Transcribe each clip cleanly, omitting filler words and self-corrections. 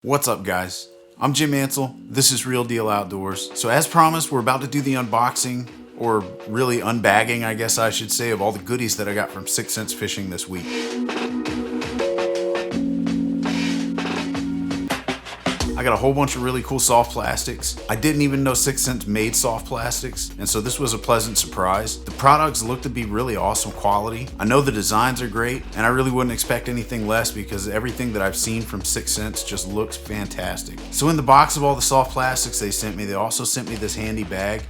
What's up, guys? I'm Jim Ansel. This is Real Deal Outdoors. So as promised, we're about to do the unboxing, or really unbagging, I guess I should say, of all the goodies that I got from 6 Sense Fishing this week. I got a whole bunch of really cool soft plastics. I didn't even know 6 Sense made soft plastics, and so this was a pleasant surprise. The products look to be really awesome quality. I know the designs are great, and I really wouldn't expect anything less because everything that I've seen from 6 Sense just looks fantastic. So in the box of all the soft plastics they sent me, they also sent me this handy bag.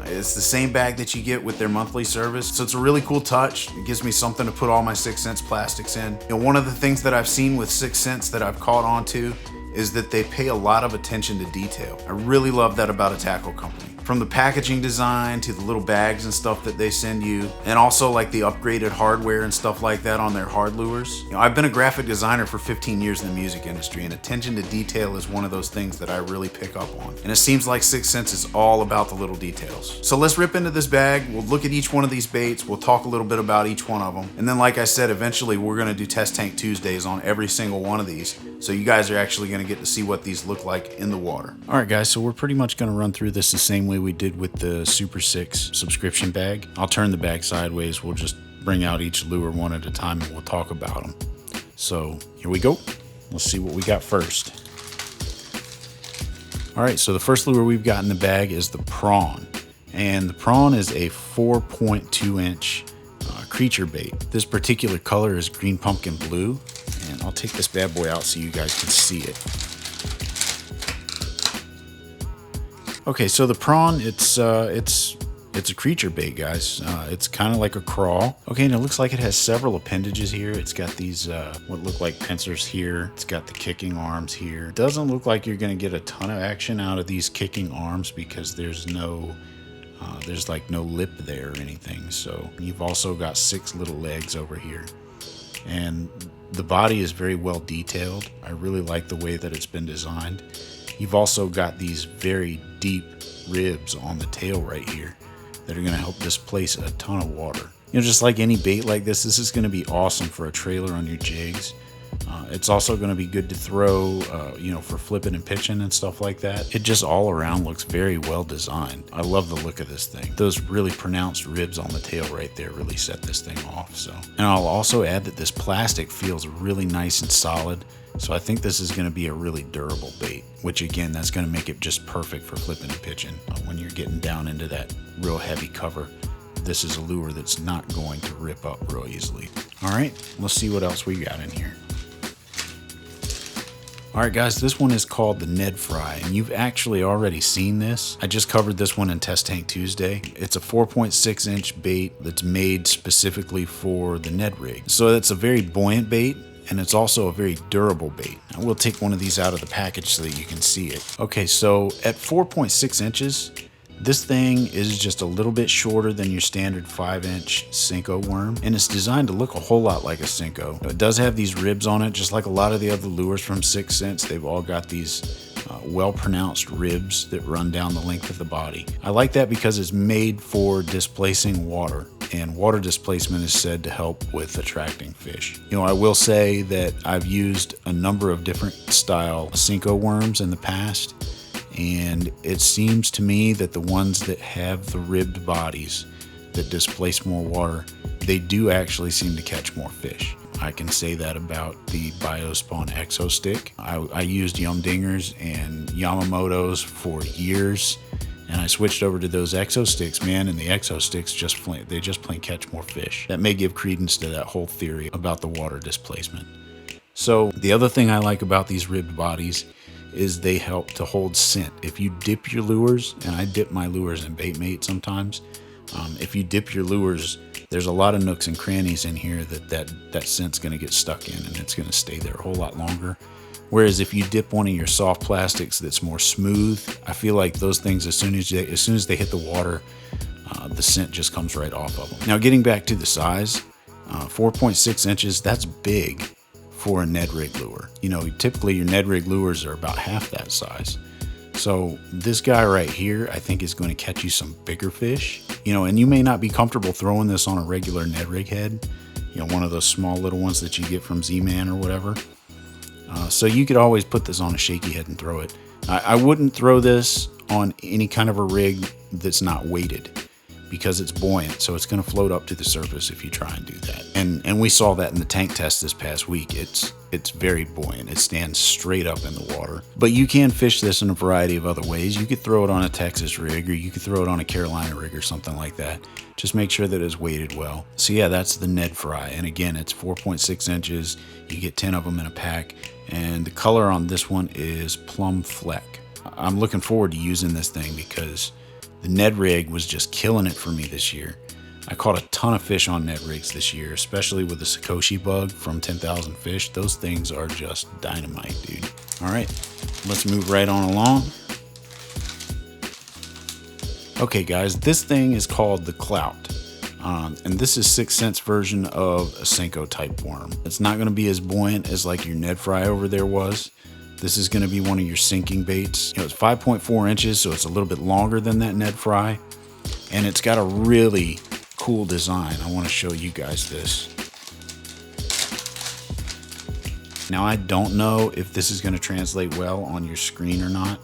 It's the same bag that you get with their monthly service, so it's a really cool touch. It gives me something to put all my 6 Sense plastics in. You know, one of the things that I've seen with 6 Sense that I've caught on to is that they pay a lot of attention to detail. I really love that about a tackle company. From the packaging design to the little bags and stuff that they send you, and also like the upgraded hardware and stuff like that on their hard lures. You know, I've been a graphic designer for 15 years in the music industry, and attention to detail is one of those things that I really pick up on. And it seems like 6 Sense is all about the little details. So let's rip into this bag. We'll look at each one of these baits. We'll talk a little bit about each one of them. And then, like I said, eventually we're gonna do Test Tank Tuesdays on every single one of these. So you guys are actually gonna get to see what these look like in the water. All right, guys, so we're pretty much gonna run through this the same way we did with the Super 6 subscription bag. I'll turn the bag sideways. We'll just bring out each lure one at a time and we'll talk about them. So here we go. Let's see what we got first. All right, so the first lure we've got in the bag is the Prawn. And the Prawn is a 4.2 inch creature bait. This particular color is green pumpkin blue. And I'll take this bad boy out so you guys can see it. Okay, so the Prawn, it's a creature bait, guys. It's kind of like a crawl. Okay, and it looks like it has several appendages here. It's got these what look like pincers here. It's got the kicking arms here. It doesn't look like you're gonna get a ton of action out of these kicking arms because there's like no lip there or anything. So you've also got 6 little legs over here. And the body is very well detailed. I really like the way that it's been designed. You've also got these very deep ribs on the tail right here that are going to help displace a ton of water. You know, just like any bait like this is going to be awesome for a trailer on your jigs. It's also going to be good to throw, for flipping and pitching and stuff like that. It just all around looks very well designed. I love the look of this thing. Those really pronounced ribs on the tail right there really set this thing off. So, and I'll also add that this plastic feels really nice and solid. So I think this is going to be a really durable bait, which again, that's going to make it just perfect for flipping and pitching. When you're getting down into that real heavy cover, this is a lure that's not going to rip up real easily. All right, let's see what else we got in here. All right, guys, this one is called the Ned Fry, and you've actually already seen this. I just covered this one in Test Tank Tuesday. It's a 4.6 inch bait that's made specifically for the Ned rig. So it's a very buoyant bait, and it's also a very durable bait. I will take one of these out of the package so that you can see it. Okay, so at 4.6 inches, this thing is just a little bit shorter than your standard 5-inch Senko worm, and it's designed to look a whole lot like a Senko. It does have these ribs on it, just like a lot of the other lures from 6 Sense. They've all got these well-pronounced ribs that run down the length of the body. I like that because it's made for displacing water, and water displacement is said to help with attracting fish. You know, I will say that I've used a number of different style Senko worms in the past, and it seems to me that the ones that have the ribbed bodies that displace more water, they do actually seem to catch more fish. I can say that about the Biospawn Exo Stick. I used Yum Dingers and Yamamoto's for years, and I switched over to those Exo Sticks, man, and the Exo Sticks just plain catch more fish. That may give credence to that whole theory about the water displacement. So the other thing I like about these ribbed bodies is they help to hold scent. If you dip your lures, and I dip my lures in Baitmate sometimes, if you dip your lures, there's a lot of nooks and crannies in here that scent's gonna get stuck in, and it's gonna stay there a whole lot longer. Whereas if you dip one of your soft plastics that's more smooth, I feel like those things, as soon as they hit the water, the scent just comes right off of them. Now, getting back to the size, 4.6 inches, that's big for a Ned rig lure. You know, typically your Ned rig lures are about half that size. So this guy right here, I think, is going to catch you some bigger fish. You know, and you may not be comfortable throwing this on a regular Ned rig head, you know, one of those small little ones that you get from Z-Man or whatever. So you could always put this on a shaky head and throw it. I wouldn't throw this on any kind of a rig that's not weighted, because it's buoyant, so it's going to float up to the surface if you try and do that. And we saw that in the tank test this past week. It's very buoyant. It stands straight up in the water. But you can fish this in a variety of other ways. You could throw it on a Texas rig, or you could throw it on a Carolina rig or something like that. Just make sure that it's weighted well. So yeah, that's the Ned Fry. And again, it's 4.6 inches. You get 10 of them in a pack. And the color on this one is Plum Fleck. I'm looking forward to using this thing because the Ned rig was just killing it for me this year. I caught a ton of fish on Ned rigs this year, especially with the Sakoshi bug from 10,000 Fish. Those things are just dynamite, dude. All right, let's move right on along. Okay, guys, this thing is called the Clout. And this is 6 cents version of a Senko type worm. It's not going to be as buoyant as like your Ned Fry over there was. This is going to be one of your sinking baits. It's 5.4 inches, so it's a little bit longer than that Ned Fry. And it's got a really cool design. I want to show you guys this. Now, I don't know if this is going to translate well on your screen or not,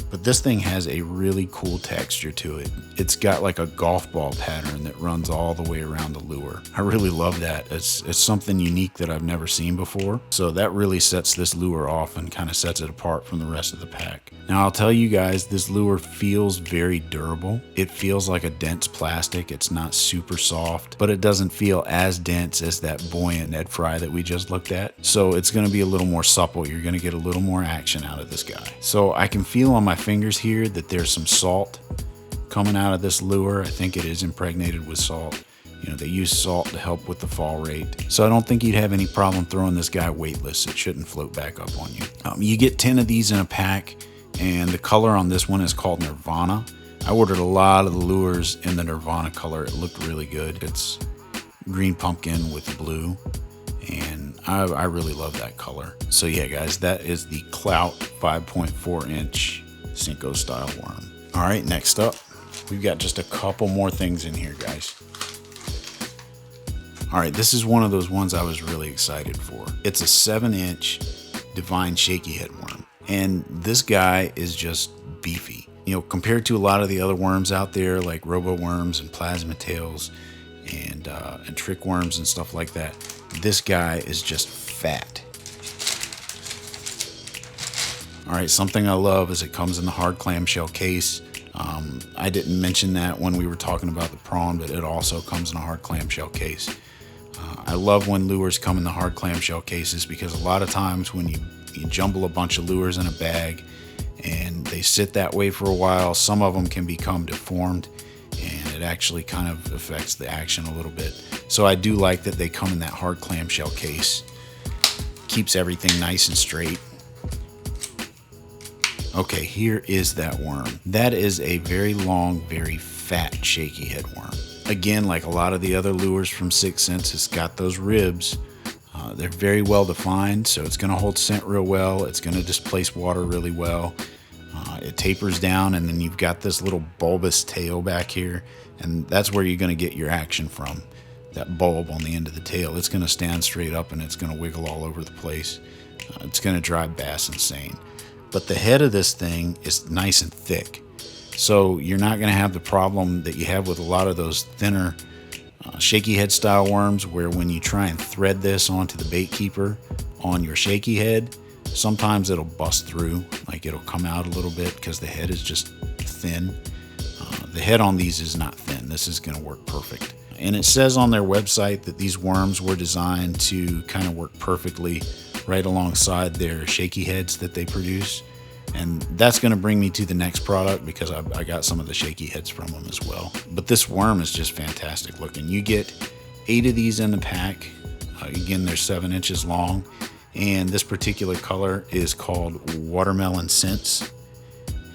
but this thing has a really cool texture to it. It's got like a golf ball pattern that runs all the way around the lure. I really love that. It's something unique that I've never seen before. So that really sets this lure off and kind of sets it apart from the rest of the pack. Now, I'll tell you guys, this lure feels very durable. It feels like a dense plastic. It's not super soft, but it doesn't feel as dense as that buoyant Ned Fry that we just looked at. So it's going to be a little more supple. You're going to get a little more action out of this guy. So I can feel on my fingers here that there's some salt coming out of this lure. I think it is impregnated with salt. You know, they use salt to help with the fall rate. So I don't think you'd have any problem throwing this guy weightless. It shouldn't float back up on you. You get 10 of these in a pack, and the color on this one is called Nirvana. I ordered a lot of the lures in the Nirvana color. It looked really good. It's green pumpkin with blue, and I really love that color. So yeah, guys, that is the Clout 5.4 inch Senko style worm. All right, next up, we've got just a couple more things in here, guys. All right, this is one of those ones I was really excited for. It's a 7-inch Divine Shaky Head worm, and this guy is just beefy. You know, compared to a lot of the other worms out there, like robo worms and plasma tails and trick worms and stuff like that, this guy is just fat. All right, something I love is it comes in the hard clamshell case. I didn't mention that when we were talking about the Prawn, but it also comes in a hard clamshell case. I love when lures come in the hard clamshell cases, because a lot of times when you jumble a bunch of lures in a bag and they sit that way for a while, some of them can become deformed, and it actually kind of affects the action a little bit. So I do like that they come in that hard clamshell case. Keeps everything nice and straight. Okay, here is that worm. That is a very long, very fat shaky head worm. Again, like a lot of the other lures from 6 cents, it's got those ribs. They're very well defined, so it's going to hold scent real well. It's going to displace water really well. It tapers down, and then you've got this little bulbous tail back here, and that's where you're going to get your action from. That bulb on the end of the tail. It's going to stand straight up, and it's going to wiggle all over the place. It's going to drive bass insane. But the head of this thing is nice and thick, so you're not going to have the problem that you have with a lot of those thinner shaky head style worms, where when you try and thread this onto the bait keeper on your shaky head, sometimes it'll bust through, like it'll come out a little bit because the head is just thin. The head on these is not thin. This is going to work perfect. And it says on their website that these worms were designed to kind of work perfectly right alongside their shaky heads that they produce. And that's going to bring me to the next product, because I got some of the shaky heads from them as well. But this worm is just fantastic looking. You get 8 of these in the pack. Again, they're 7 inches long. And this particular color is called Watermelon Scents.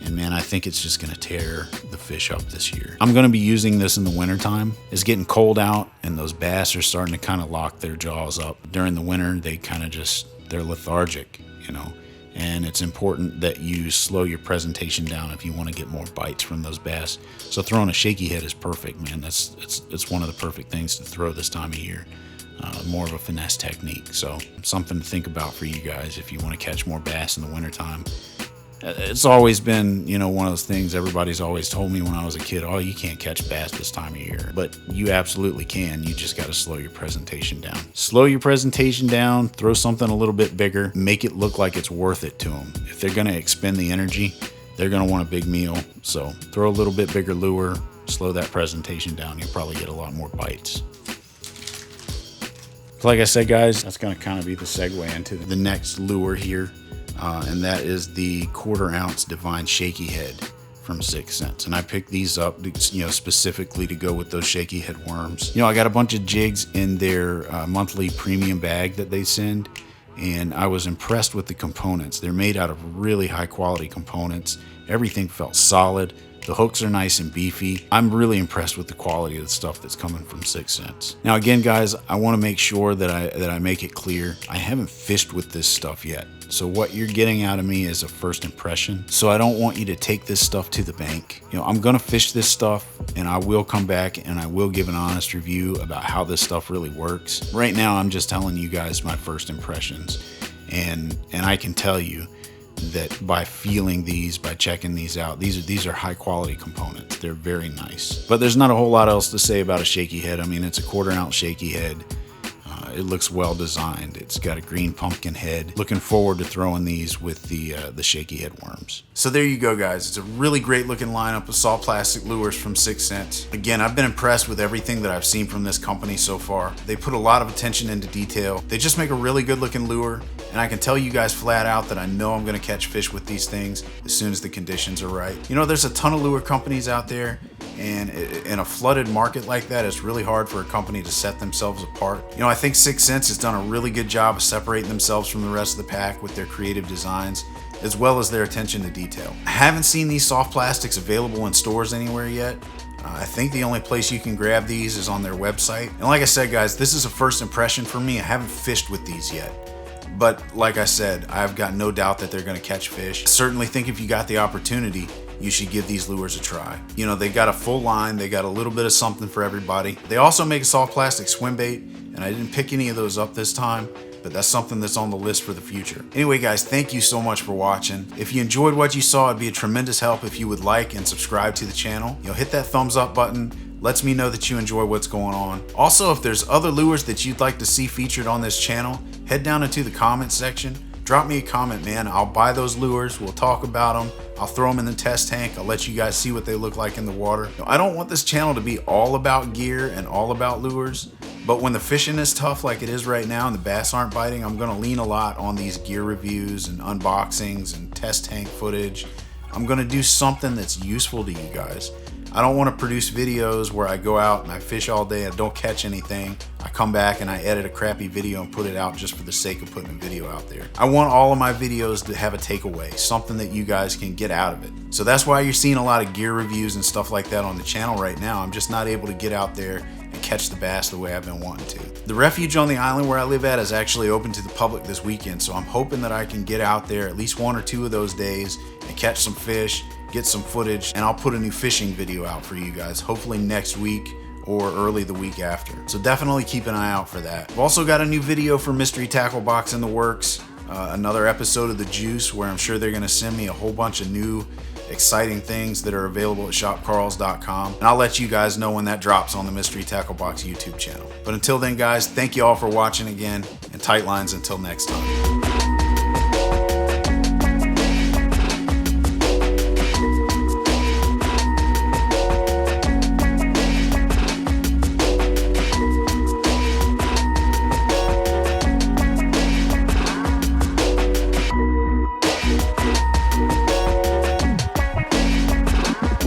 And man, I think it's just going to tear the fish up this year. I'm going to be using this in the wintertime. It's getting cold out, and those bass are starting to kind of lock their jaws up. During the winter, they kind of they're lethargic, you know. And it's important that you slow your presentation down if you want to get more bites from those bass. So throwing a shaky head is perfect, man. It's one of the perfect things to throw this time of year. more of a finesse technique. So something to think about for you guys if you want to catch more bass in the wintertime. It's always been, one of those things everybody's always told me when I was a kid, oh, you can't catch bass this time of year. But you absolutely can. You just got to slow your presentation down. Slow your presentation down, throw something a little bit bigger, make it look like it's worth it to them. If they're going to expend the energy, they're going to want a big meal. So throw a little bit bigger lure, slow that presentation down. You'll probably get a lot more bites. Like I said, guys, that's going to kind of be the segue into the next lure here. And that is the 1/4 ounce Divine Shaky Head from 6 Cents. And I picked these up, specifically to go with those Shaky Head worms. I got a bunch of jigs in their monthly premium bag that they send, and I was impressed with the components. They're made out of really high quality components. Everything felt solid. The hooks are nice and beefy. I'm really impressed with the quality of the stuff that's coming from 6 Cents. Now again, guys, I want to make sure that I make it clear, I haven't fished with this stuff yet. So what you're getting out of me is a first impression. So I don't want you to take this stuff to the bank. I'm gonna fish this stuff, and I will come back and I will give an honest review about how this stuff really works. Right now, I'm just telling you guys my first impressions. And I can tell you that by feeling these, by checking these out, these are high quality components. They're very nice. But there's not a whole lot else to say about a Shaky Head. I mean, it's a 1/4 ounce Shaky Head. It looks well designed. It's got a green pumpkin head. Looking forward to throwing these with the Shaky Head worms. So there you go, guys. It's a really great looking lineup of soft plastic lures from 6 Cents. Again, I've been impressed with everything that I've seen from this company so far. They put a lot of attention into detail. They just make a really good looking lure, and I can tell you guys flat out that I know I'm gonna catch fish with these things as soon as the conditions are right. There's a ton of lure companies out there, and in a flooded market like that, it's really hard for a company to set themselves apart. I think 6 Cents has done a really good job of separating themselves from the rest of the pack with their creative designs, as well as their attention to detail. I haven't seen these soft plastics available in stores anywhere yet. I think the only place you can grab these is on their website. And like I said, guys, this is a first impression for me. I haven't fished with these yet. But like I said, I've got no doubt that they're gonna catch fish. I certainly think if you got the opportunity, you should give these lures a try. They got a full line, they got a little bit of something for everybody. They also make a soft plastic swim bait, and I didn't pick any of those up this time, but that's something that's on the list for the future. Anyway, guys, thank you so much for watching. If you enjoyed what you saw, it'd be a tremendous help if you would like and subscribe to the channel. Hit that thumbs up button. Lets me know that you enjoy what's going on. Also, if there's other lures that you'd like to see featured on this channel, head down into the comments section. Drop me a comment, man. I'll buy those lures. We'll talk about them. I'll throw them in the test tank. I'll let you guys see what they look like in the water. I don't want this channel to be all about gear and all about lures, but when the fishing is tough like it is right now and the bass aren't biting, I'm gonna lean a lot on these gear reviews and unboxings and test tank footage. I'm gonna do something that's useful to you guys. I don't want to produce videos where I go out and I fish all day and don't catch anything. I come back and I edit a crappy video and put it out just for the sake of putting a video out there. I want all of my videos to have a takeaway, something that you guys can get out of it. So that's why you're seeing a lot of gear reviews and stuff like that on the channel right now. I'm just not able to get out there and catch the bass the way I've been wanting to. The refuge on the island where I live at is actually open to the public this weekend, so I'm hoping that I can get out there at least 1 or 2 of those days and catch some fish, get some footage, and I'll put a new fishing video out for you guys, hopefully next week or early the week after. So definitely keep an eye out for that. I've also got a new video for Mystery Tackle Box in the works, another episode of The Juice where I'm sure they're gonna send me a whole bunch of new exciting things that are available at shopcarls.com, and I'll let you guys know when that drops on the Mystery Tackle Box YouTube channel. But until then, guys, thank you all for watching again, and tight lines until next time.